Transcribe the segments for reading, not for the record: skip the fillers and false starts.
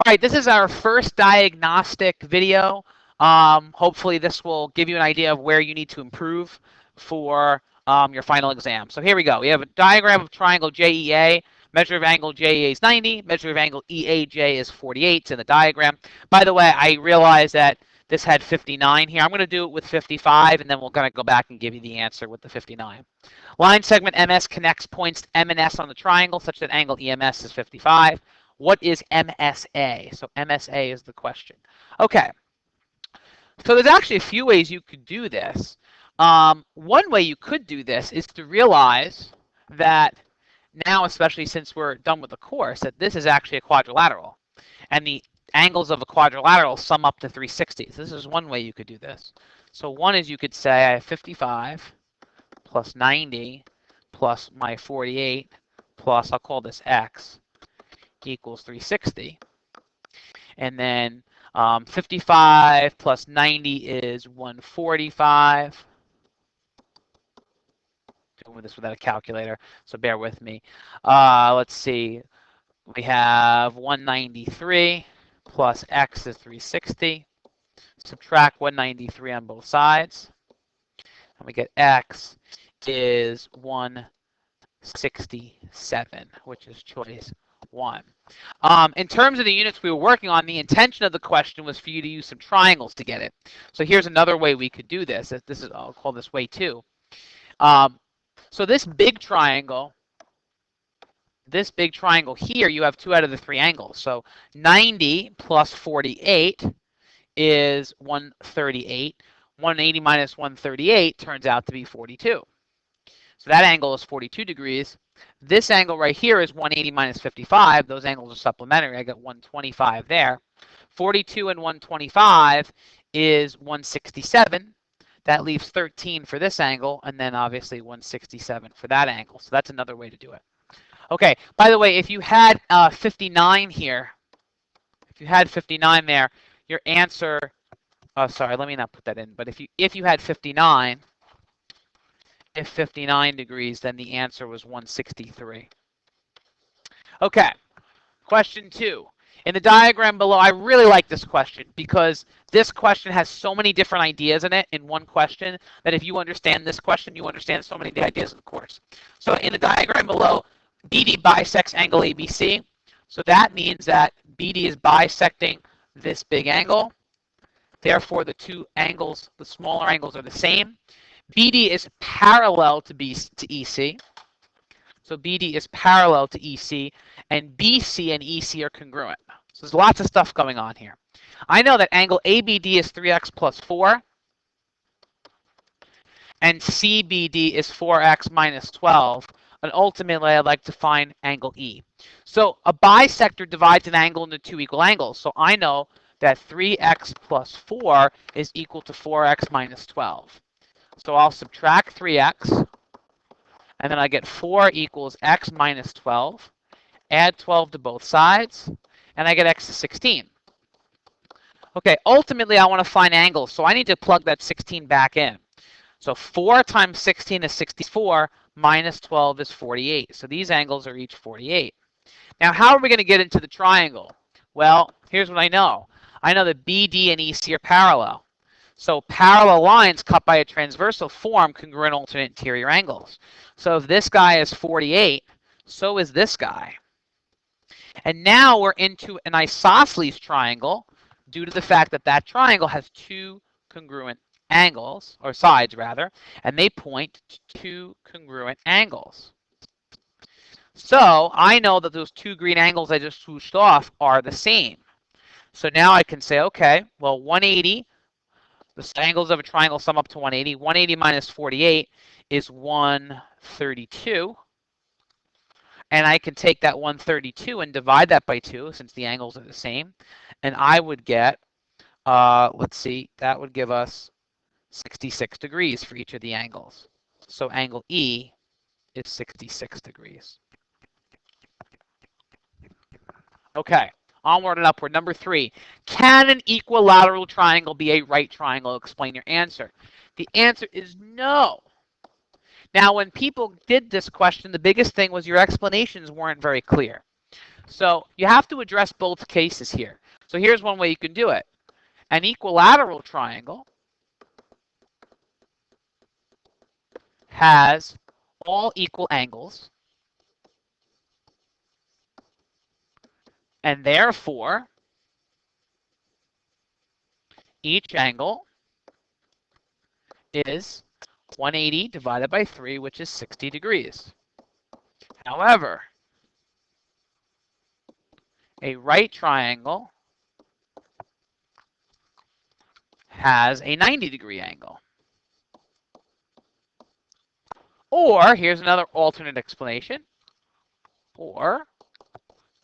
All right, this is our first diagnostic video. Hopefully this will give you an idea of where you need to improve for your final exam. So here we go. We have a diagram of triangle JEA. Measure of angle JEA is 90. Measure of angle EAJ is 48 in the diagram. By the way, I realized that this had 59 here. I'm going to do it with 55, and then we're going to go back and give you the answer with the 59. Line segment MS connects points M and S on the triangle such that angle EMS is 55. What is MSA? So MSA is the question. Okay, so there's actually a few ways you could do this. One way you could do this is to realize that now, especially since we're done with the course, that this is actually a quadrilateral. And the angles of a quadrilateral sum up to 360. So this is one way you could do this. So one is you could say I have 55 plus 90 plus my 48 plus, I'll call this X, equals 360. And then 55 plus 90 is 145. Doing this without a calculator, so bear with me. Let's see. We have 193 plus X is 360. Subtract 193 on both sides. And we get X is 167, which is choice 1. In terms of the units we were working on, the intention of the question was for you to use some triangles to get it. So here's another way we could do this. I'll call this way 2. So this big triangle here, you have 2 out of the 3 angles. So 90 plus 48 is 138. 180 minus 138 turns out to be 42. So that angle is 42 degrees. This angle right here is 180 minus 55. Those angles are supplementary. I get 125 there. 42 and 125 is 167. That leaves 13 for this angle, and then obviously 167 for that angle. So that's another way to do it. Okay, by the way, if you had 59 here, if you had 59 there, your answer, sorry, let me not put that in, but if you had 59, if 59 degrees, then the answer was 163. Okay, question 2. In the diagram below, I really like this question because this question has so many different ideas in it in one question that if you understand this question, you understand so many of the ideas of the course. So in the diagram below, BD bisects angle ABC. So that means that BD is bisecting this big angle. Therefore, the two angles, the smaller angles, are the same. BD is parallel to EC. So BD is parallel to EC, and BC and EC are congruent. So there's lots of stuff going on here. I know that angle ABD is 3x plus 4, and CBD is 4x minus 12, and ultimately I'd like to find angle E. So a bisector divides an angle into 2 equal angles. So I know that 3x plus 4 is equal to 4x minus 12. So I'll subtract 3x, and then I get 4 equals x minus 12. Add 12 to both sides, and I get x is 16. Okay, ultimately I want to find angles, so I need to plug that 16 back in. So 4 times 16 is 64, minus 12 is 48. So these angles are each 48. Now, how are we going to get into the triangle? Well, here's what I know. I know that BD and EC are parallel. So parallel lines cut by a transversal form congruent alternate interior angles. So if this guy is 48, so is this guy. And now we're into an isosceles triangle due to the fact that that triangle has 2 congruent angles, or sides rather, and they point to 2 congruent angles. So I know that those 2 green angles I just swooshed off are the same. So now I can say, okay, well, 180, the angles of a triangle sum up to 180. 180 minus 48 is 132. And I can take that 132 and divide that by 2 since the angles are the same. And I would get, let's see, that would give us 66 degrees for each of the angles. So angle E is 66 degrees. Okay, onward and upward. Number 3, can an equilateral triangle be a right triangle? Explain your answer. The answer is no. Now, when people did this question, the biggest thing was your explanations weren't very clear. So you have to address both cases here. So here's one way you can do it. An equilateral triangle has all equal angles, and therefore each angle is 180 divided by 3, which is 60 degrees. However, a right triangle has a 90-degree angle. Or, here's another alternate explanation, or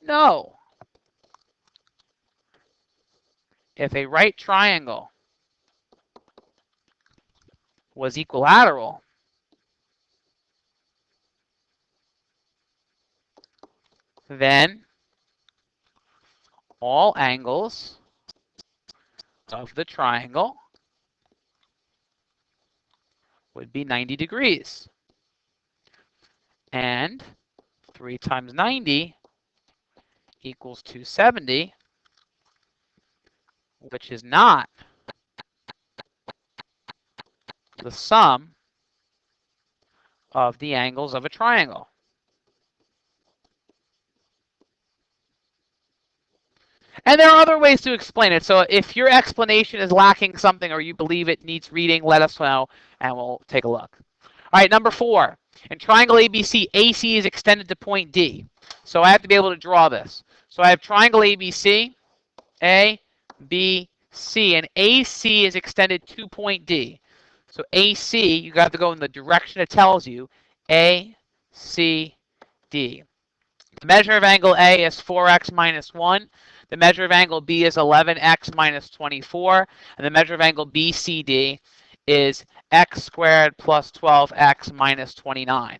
no. If a right triangle was equilateral, then all angles of the triangle would be 90 degrees. And 3 times 90 equals 270, which is not the sum of the angles of a triangle. And there are other ways to explain it. So if your explanation is lacking something or you believe it needs reading, let us know and we'll take a look. All right, number 4. In triangle ABC, AC is extended to point D. So I have to be able to draw this. So I have triangle ABC, A, B, C, and AC is extended to point D. So AC, you have to go in the direction it tells you, A, C, D. The measure of angle A is 4x minus 1. The measure of angle B is 11x minus 24. And the measure of angle BCD is x squared plus 12x minus 29.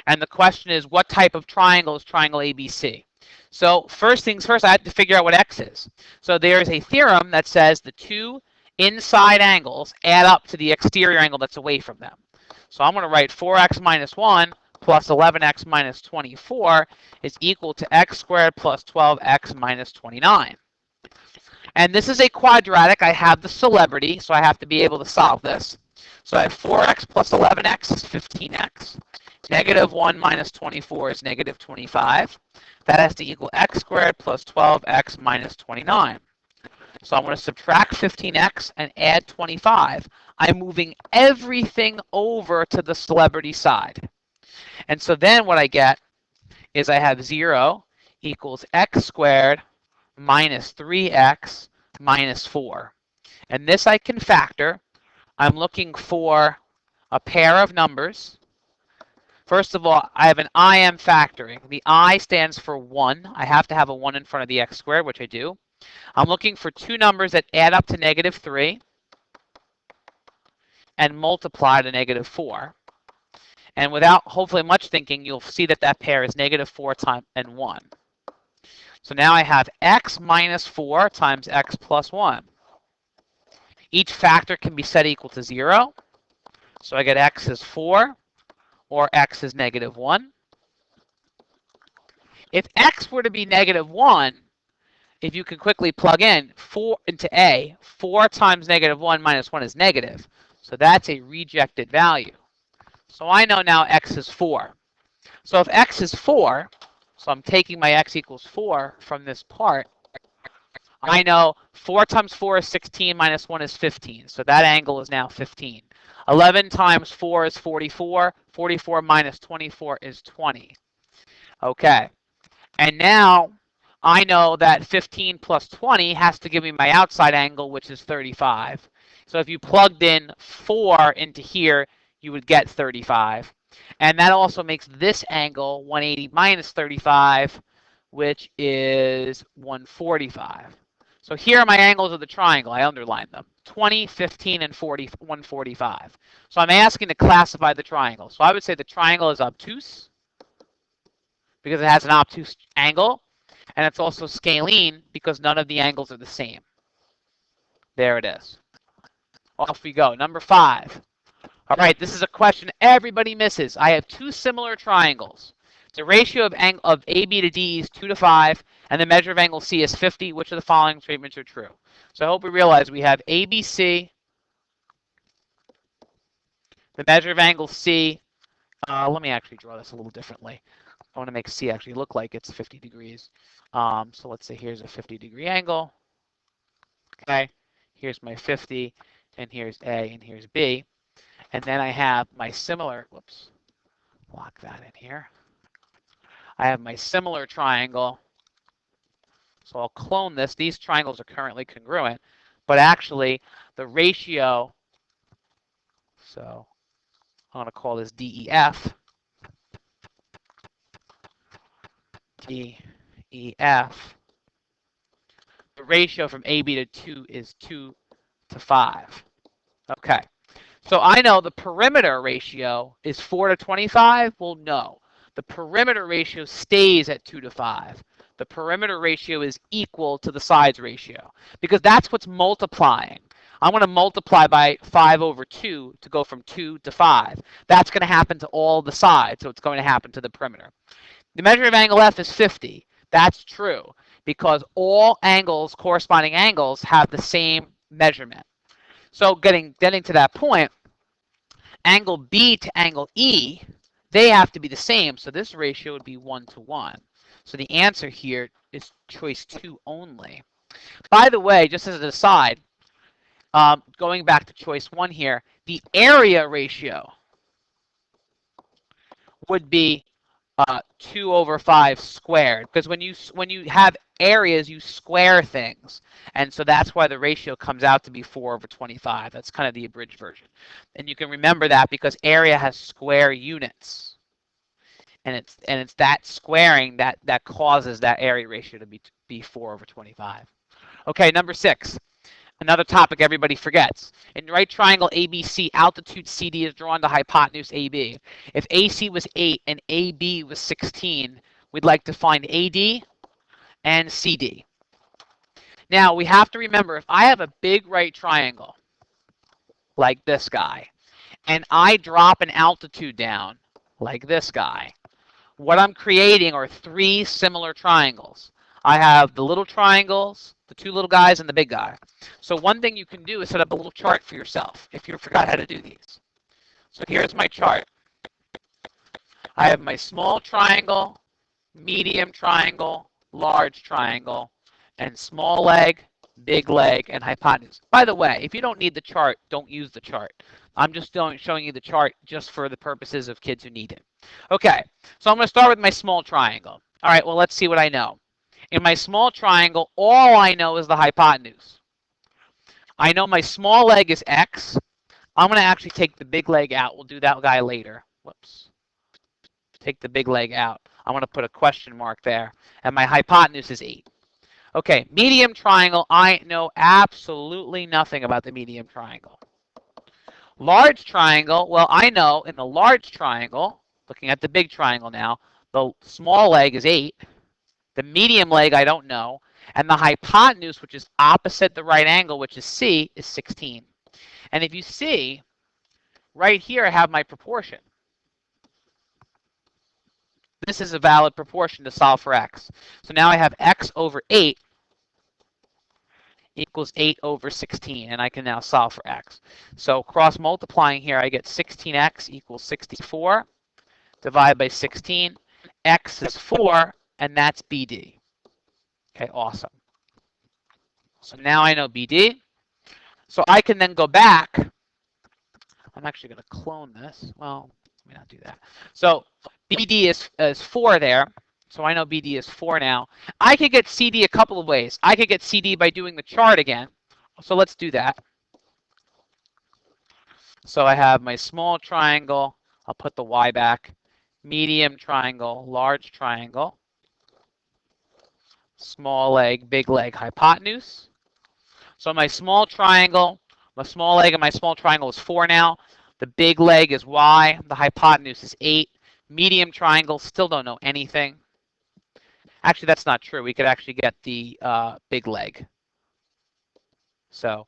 And the question is, what type of triangle is triangle ABC? So first things first, I have to figure out what x is. So there's a theorem that says the two inside angles add up to the exterior angle that's away from them. So I'm going to write 4x minus 1 plus 11x minus 24 is equal to x squared plus 12x minus 29. And this is a quadratic. I have the celebrity, so I have to be able to solve this. So I have 4x plus 11x is 15x. Negative 1 minus 24 is negative 25. That has to equal x squared plus 12x minus 29. So I'm going to subtract 15x and add 25. I'm moving everything over to the celebrity side. And so then what I get is I have 0 equals x squared minus 3x minus 4. And this I can factor. I'm looking for a pair of numbers. First of all, I have an IM factoring. The I stands for 1. I have to have a 1 in front of the x squared, which I do. I'm looking for two numbers that add up to negative 3 and multiply to negative 4. And without hopefully much thinking, you'll see that that pair is negative 4 times and 1. So now I have x minus 4 times x plus 1. Each factor can be set equal to 0. So I get x is 4 or x is negative 1. If x were to be negative 1, if you can quickly plug in 4 into A, 4 times negative 1 minus 1 is negative. So that's a rejected value. So I know now x is 4. So if x is 4, so I'm taking my x equals 4 from this part, I know 4 times 4 is 16 minus 1 is 15. So that angle is now 15. 11 times 4 is 44. 44 minus 24 is 20. Okay. And now I know that 15 plus 20 has to give me my outside angle, which is 35. So if you plugged in 4 into here, you would get 35. And that also makes this angle 180 minus 35, which is 145. So here are my angles of the triangle. I underlined them. 20, 15, and 40, 145. So I'm asking to classify the triangle. So I would say the triangle is obtuse because it has an obtuse angle. And it's also scalene because none of the angles are the same. There it is. Off we go. Number 5. All right, this is a question everybody misses. I have two similar triangles. The ratio of AB to DE is 2 to 5, and the measure of angle C is 50. Which of the following statements are true? So I hope we realize we have ABC, the measure of angle C. Let me actually draw this a little differently. I want to make C actually look like it's 50 degrees. So let's say here's a 50-degree angle. Okay, here's my 50, and here's A, and here's B. And then I have my similar, whoops, lock that in here. I have my similar triangle. So I'll clone this. These triangles are currently congruent, but actually the ratio, so I'm going to call this DEF. DEF. The ratio from AB to 2 is 2 to 5. Okay. So I know the perimeter ratio is 4 to 25. Well, no. The perimeter ratio stays at 2 to 5. The perimeter ratio is equal to the sides ratio because that's what's multiplying. I'm going to multiply by 5 over 2 to go from 2 to 5. That's going to happen to all the sides, so it's going to happen to the perimeter. The measure of angle F is 50. That's true because all angles, corresponding angles, have the same measurement. So getting to that point, angle B to angle E, they have to be the same. So this ratio would be 1 to 1. So the answer here is choice 2 only. By the way, just as an aside, going back to choice 1 here, the area ratio would be 2 over 5 squared, because when you have areas, you square things, and so that's why the ratio comes out to be 4 over 25. That's kind of the abridged version, and you can remember that because area has square units, and it's that squaring that causes that area ratio to be 4 over 25. Okay, number 6. Another topic everybody forgets. In right triangle ABC, altitude CD is drawn to hypotenuse AB. If AC was 8 and AB was 16, we'd like to find AD and CD. Now, we have to remember, if I have a big right triangle, like this guy, and I drop an altitude down, like this guy, what I'm creating are 3 similar triangles. I have the little triangles, the 2 little guys, and the big guy. So one thing you can do is set up a little chart for yourself if you forgot how to do these. So here's my chart. I have my small triangle, medium triangle, large triangle, and small leg, big leg, and hypotenuse. By the way, if you don't need the chart, don't use the chart. I'm just showing you the chart just for the purposes of kids who need it. Okay, so I'm going to start with my small triangle. All right, well, let's see what I know. In my small triangle, all I know is the hypotenuse. I know my small leg is x. I'm going to actually take the big leg out. We'll do that guy later. Whoops. Take the big leg out. I'm going to put a question mark there. And my hypotenuse is 8. Okay, medium triangle. I know absolutely nothing about the medium triangle. Large triangle. Well, I know in the large triangle, looking at the big triangle now, the small leg is 8. The medium leg, I don't know. And the hypotenuse, which is opposite the right angle, which is C, is 16. And if you see, right here I have my proportion. This is a valid proportion to solve for x. So now I have x over 8 equals 8 over 16, and I can now solve for x. So cross multiplying here, I get 16x equals 64. Divide by 16. X is 4, and that's BD. Okay, awesome. So now I know BD. So I can then go back. I'm actually going to clone this. Well, let me not do that. So BD is 4 there. So I know BD is 4 now. I could get CD a couple of ways. I could get CD by doing the chart again. So let's do that. So I have my small triangle. I'll put the Y back. Medium triangle, large triangle. Small leg, big leg, hypotenuse. So my small triangle, my small leg and my small triangle is 4 now. The big leg is Y. The hypotenuse is 8. Medium triangle, still don't know anything. Actually, that's not true. We could actually get the big leg. So,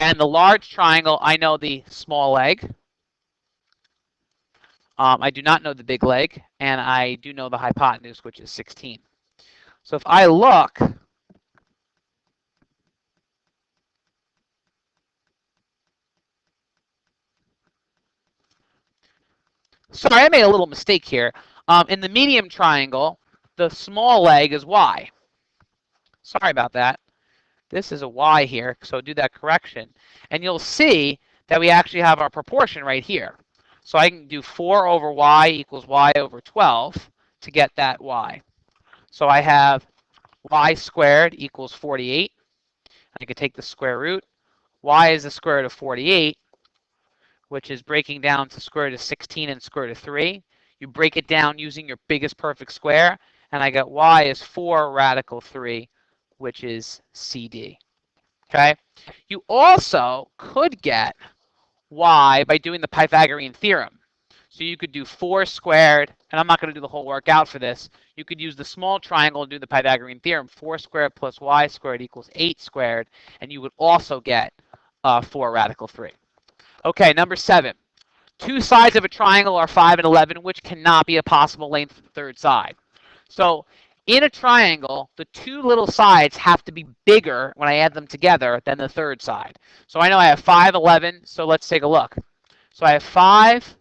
and the large triangle, I know the small leg. I do not know the big leg, and I do know the hypotenuse, which is 16. So if I look, sorry, I made a little mistake here. In the medium triangle, the small leg is y. Sorry about that. This is a y here, so do that correction. And you'll see that we actually have our proportion right here. So I can do 4 over y equals y over 12 to get that y. So I have y squared equals 48. I could take the square root. Y is the square root of 48, which is breaking down to square root of 16 and square root of 3. You break it down using your biggest perfect square, and I get y is 4 radical 3, which is CD. Okay? You also could get y by doing the Pythagorean theorem. So you could do 4 squared, and I'm not going to do the whole workout for this. You could use the small triangle and do the Pythagorean theorem. 4 squared plus y squared equals 8 squared, and you would also get 4 radical 3. Okay, number 7. Two sides of a triangle are 5 and 11, which cannot be a possible length of the third side. So in a triangle, the two little sides have to be bigger when I add them together than the third side. So I know I have 5, 11, so let's take a look. So I have 5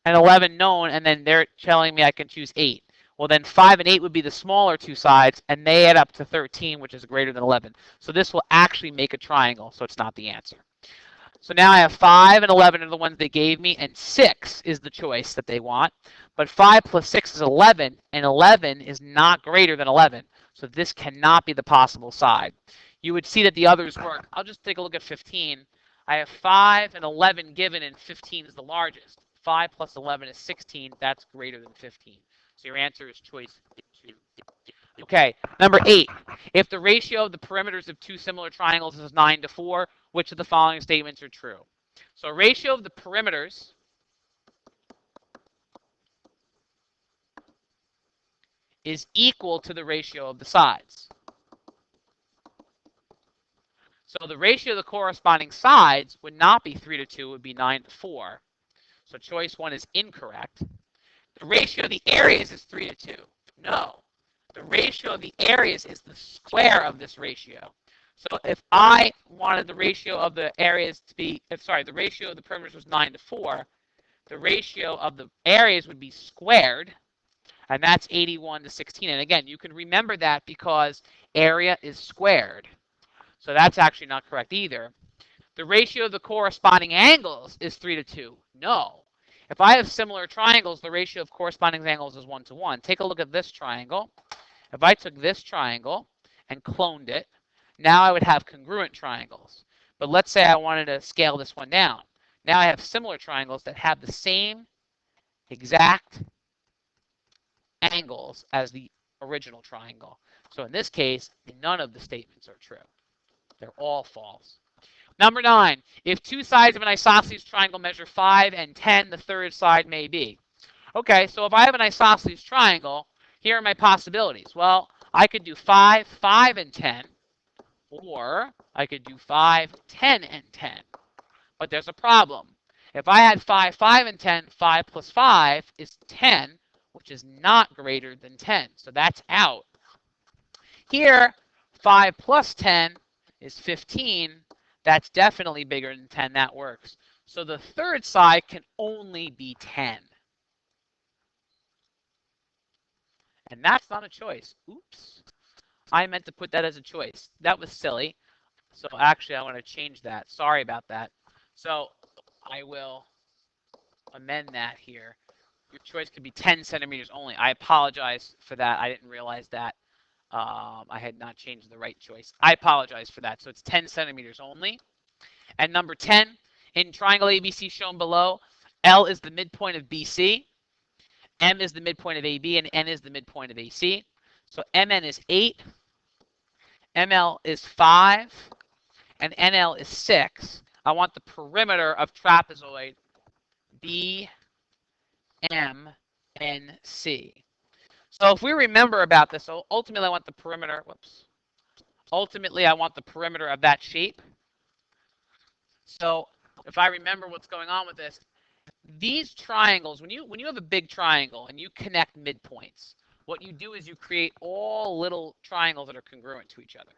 and 11 known, and then they're telling me I can choose 8. Well, then 5 and 8 would be the smaller two sides, and they add up to 13, which is greater than 11. So this will actually make a triangle, so it's not the answer. So now I have 5 and 11 are the ones they gave me, and 6 is the choice that they want. But 5 plus 6 is 11, and 11 is not greater than 11. So this cannot be the possible side. You would see that the others work. I'll just take a look at 15. I have 5 and 11 given, and 15 is the largest. 5 plus 11 is 16. That's greater than 15. So your answer is choice 2. Okay, number 8. If the ratio of the perimeters of two similar triangles is 9 to 4, which of the following statements are true? So ratio of the perimeters is equal to the ratio of the sides. So the ratio of the corresponding sides would not be 3 to 2, it would be 9 to 4. So choice 1 is incorrect. The ratio of the areas is 3 to 2. No. The ratio of the areas is the square of this ratio. So if I wanted the ratio of the areas to be, the ratio of the perimeters was 9 to 4, the ratio of the areas would be squared, and that's 81 to 16. And again, you can remember that because area is squared. So that's actually not correct either. The ratio of the corresponding angles is 3 to 2. No. If I have similar triangles, the ratio of corresponding angles is 1 to 1. Take a look at this triangle. If I took this triangle and cloned it, now I would have congruent triangles. But let's say I wanted to scale this one down. Now I have similar triangles that have the same exact angles as the original triangle. So in this case, none of the statements are true. They're all false. Number 9, if two sides of an isosceles triangle measure 5 and 10, the third side may be. Okay, so if I have an isosceles triangle, here are my possibilities. Well, I could do 5, 5, and 10, or I could do 5, 10, and 10. But there's a problem. If I had 5, 5, and 10, 5 plus 5 is 10, which is not greater than 10. So that's out. Here, 5 plus 10 is 15. That's definitely bigger than 10. That works. So the third side can only be 10. And that's not a choice. Oops. I meant to put that as a choice. That was silly. So actually, I want to change that. Sorry about that. So I will amend that here. Your choice could be 10 centimeters only. I apologize for that. I didn't realize that. I had not changed the right choice. I apologize for that. So it's 10 centimeters only. And number 10, in triangle ABC shown below, L is the midpoint of BC, M is the midpoint of AB, and N is the midpoint of AC. So MN is 8, ML is 5, and NL is 6. I want the perimeter of trapezoid BMNC. So if we remember about this, so ultimately I want the perimeter, ultimately I want the perimeter of that shape. So if I remember what's going on with this, these triangles, when you have a big triangle and you connect midpoints, what you do is you create all little triangles that are congruent to each other.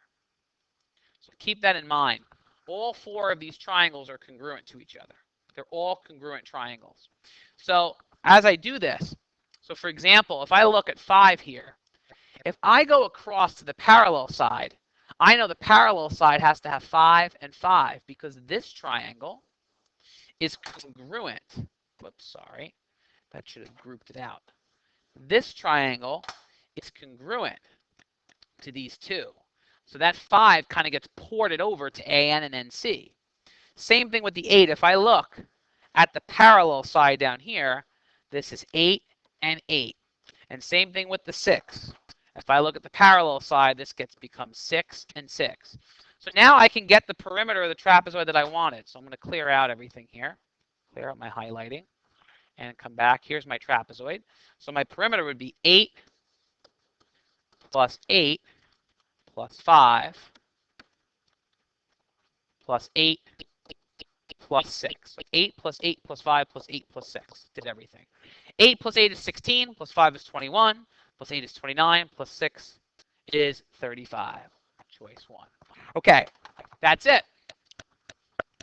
So keep that in mind. All four of these triangles are congruent to each other. They're all congruent triangles. So as I do this, so for example, if I look at 5 here, if I go across to the parallel side, I know the parallel side has to have 5 and 5 because this triangle is congruent. Whoops, sorry. That should have grouped it out. This triangle is congruent to these two. So that 5 kind of gets ported over to AN and NC. Same thing with the 8. If I look at the parallel side down here, this is 8 and 8. And same thing with the 6. If I look at the parallel side, this becomes 6 and 6. So now I can get the perimeter of the trapezoid that I wanted. So I'm going to clear out everything here. Clear out my highlighting. And come back. Here's my trapezoid. So my perimeter would be 8 plus 8 plus 5 plus 8 plus 6. So 8 plus 8 plus 5 plus 8 plus 6. Did everything. 8 plus 8 is 16, plus 5 is 21, plus 8 is 29, plus 6 is 35. Choice 1. Okay, that's it.